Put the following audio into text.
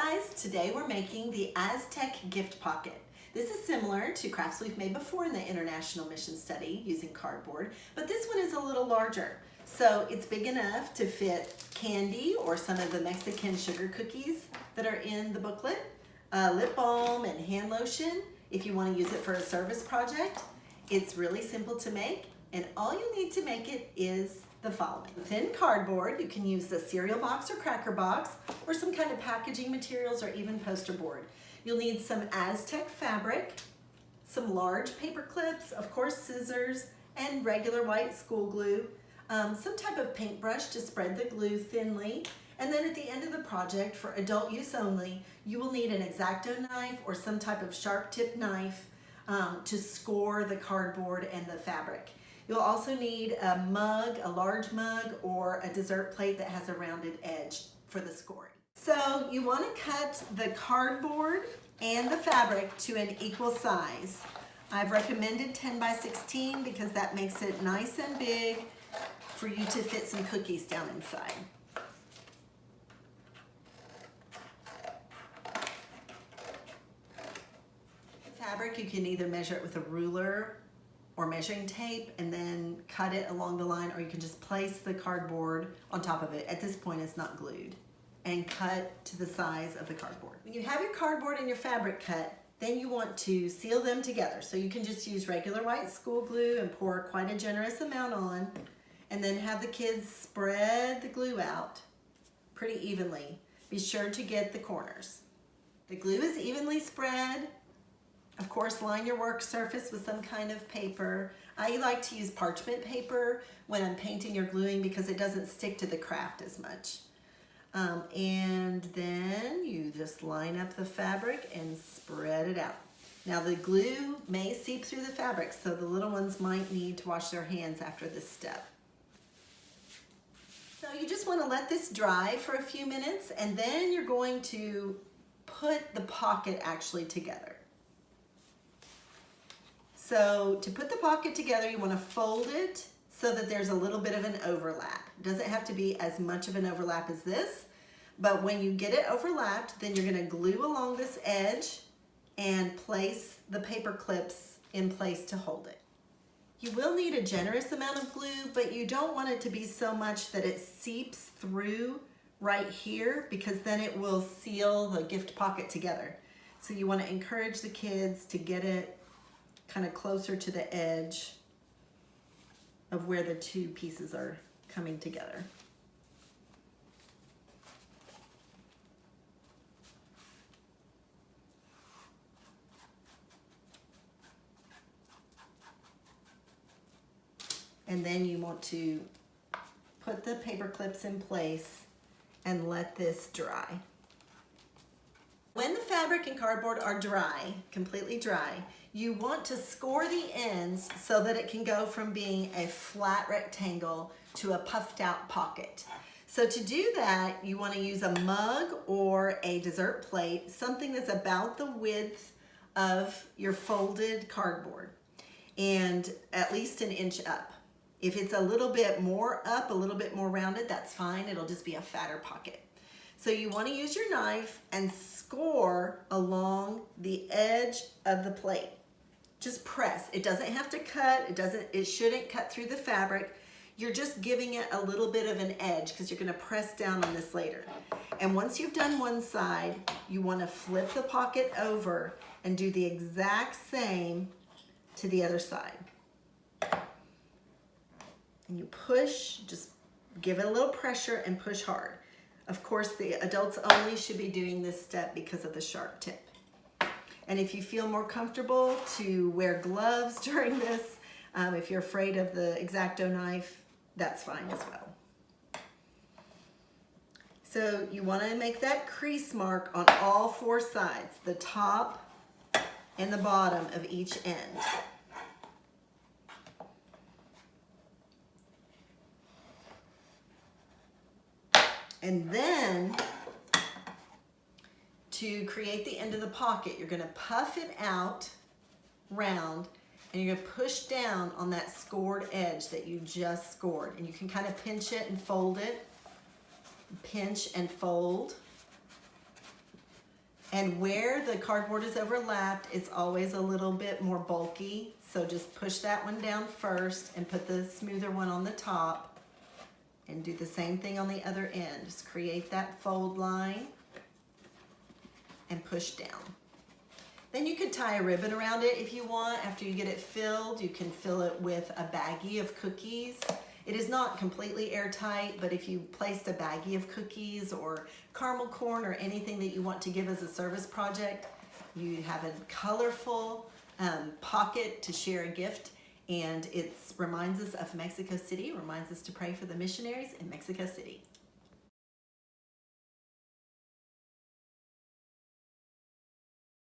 guys, today we're making the Aztec gift pocket. This is similar to crafts we've made before in the International Mission Study using cardboard, but this one is a little larger. So it's big enough to fit candy or some of the Mexican sugar cookies that are in the booklet, lip balm and hand lotion if you want to use it for a service project. It's really simple to make, and all you need to make it is the following. Thin cardboard, you can use the cereal box or cracker box or some kind of packaging materials or even poster board. You'll need some Aztec fabric, some large paper clips, of course scissors, and regular white school glue, some type of paintbrush to spread the glue thinly, and then at the end of the project, for adult use only, you will need an X-Acto knife or some type of sharp tip knife to score the cardboard and the fabric. You'll also need a mug, a large mug, or a dessert plate that has a rounded edge for the scoring. So you want to cut the cardboard and the fabric to an equal size. I've recommended 10 by 16 because that makes it nice and big for you to fit some cookies down inside. The fabric, you can either measure it with a ruler or measuring tape and then cut it along the line, or you can just place the cardboard on top of it. At this point, it's not glued, and cut to the size of the cardboard. When you have your cardboard and your fabric cut, then you want to seal them together. So you can just use regular white school glue and pour quite a generous amount on, and then have the kids spread the glue out pretty evenly. Be sure to get the corners. The glue is evenly spread. Of course, line your work surface with some kind of paper. I like to use parchment paper when I'm painting or gluing because it doesn't stick to the craft as much. And then you just line up the fabric and spread it out. Now the glue may seep through the fabric, so the little ones might need to wash their hands after this step. So you just want to let this dry for a few minutes, and then you're going to put the pocket actually together. So to put the pocket together, you want to fold it so that there's a little bit of an overlap. It doesn't have to be as much of an overlap as this, but when you get it overlapped, then you're going to glue along this edge and place the paper clips in place to hold it. You will need a generous amount of glue, but you don't want it to be so much that it seeps through right here, because then it will seal the gift pocket together. So you want to encourage the kids to get it kind of closer to the edge of where the two pieces are coming together. And then you want to put the paper clips in place and let this dry. When the fabric and cardboard are dry, completely dry, you want to score the ends so that it can go from being a flat rectangle to a puffed out pocket. So to do that, you want to use a mug or a dessert plate, something that's about the width of your folded cardboard and at least an inch up. If it's a little bit more up, a little bit more rounded, that's fine. It'll just be a fatter pocket. So you want to use your knife and score along the edge of the plate. Just press. It doesn't have to cut. It shouldn't cut through the fabric. You're just giving it a little bit of an edge because you're going to press down on this later. And once you've done one side, you want to flip the pocket over and do the exact same to the other side. And you push, just give it a little pressure and push hard. Of course, the adults only should be doing this step because of the sharp tip. And if you feel more comfortable to wear gloves during this, if you're afraid of the X-Acto knife, that's fine as well. So you want to make that crease mark on all four sides, the top and the bottom of each end. And then to create the end of the pocket, you're going to puff it out round, and you're going to push down on that scored edge that you just scored. And you can kind of pinch it and fold it. Pinch and fold. And where the cardboard is overlapped, it's always a little bit more bulky. So just push that one down first and put the smoother one on the top. And do the same thing on the other end. Just create that fold line and push down. Then you could tie a ribbon around it if you want. After you get it filled, you can fill it with a baggie of cookies. It is not completely airtight, but if you placed a baggie of cookies or caramel corn or anything that you want to give as a service project, you have a colorful pocket to share a gift, and it reminds us of Mexico City, reminds us to pray for the missionaries in Mexico City.